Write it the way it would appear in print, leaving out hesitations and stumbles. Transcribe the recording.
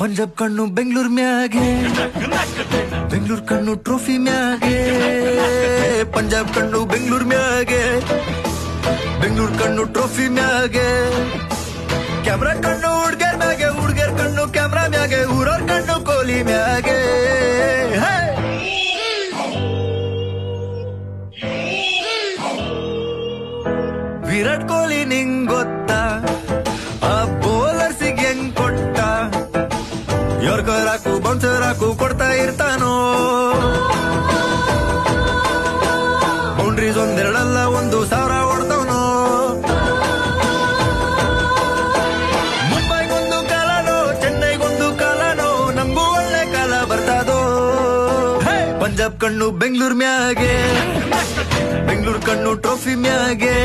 ಪಂಜಾಬ್ ಕಣ್ಣು ಬೆಂಗಳೂರು ಮ್ಯಾಗೆ, ಬೆಂಗಳೂರು ಕಣ್ಣು ಟ್ರೋಫಿ ಮ್ಯಾಗೆ. ಪಂಜಾಬ್ ಕಣ್ಣು ಬೆಂಗಳೂರು ಮ್ಯಾಗೆ, ಬೆಂಗಳೂರು ಕಣ್ಣು ಟ್ರೋಫಿ ಮ್ಯಾಗೆ. ಕ್ಯಾಮ್ರಾ ಕಣ್ಣು ಹುಡ್ಗರ್ ಮ್ಯಾಗೆ, ಹುಡ್ಗರ್ ಕಣ್ಣು ಕ್ಯಾಮ್ರಾ ಮ್ಯಾಗೆ. ಊರವ್ರ ಕಣ್ಣು ಕೋಹ್ಲಿ ಮ್ಯಾಗೆ. ವಿರಾಟ್ ಕೊಹ್ಲಿ ನಿಂಗ್ ಗೊತ್ತಾ, ಆ ಬೌಲರ್ಸಿಗೆ ಹೆಂಗ್ ಕೊಟ್ಟ. ಯೋರ್ಕರ್ ಹಾಕು ಬೌನ್ಸರ್ ಹಾಕು ಕೊಡ್ತಾ ಇರ್ತಾನೋ. ಬೌಂಡ್ರೀಸ್ ಒಂದೆರಡಲ್ಲ 1,000 ಹೊಡ್ತವನೋ. ಮುಂಬೈಗೊಂದು ಕಾಲನೋ, ಚೆನ್ನೈಗೊಂದು ಕಾಲನೋ, ನಮಗೂ ಒಳ್ಳೆ ಕಾಲ ಬರ್ತದೋ. ಪಂಜಾಬ್ ಕಣ್ಣು ಬೆಂಗಳೂರು ಮ್ಯಾಗೆ, ಬೆಂಗಳೂರು ಕಣ್ಣು ಟ್ರೋಫಿ ಮ್ಯಾಗೆ.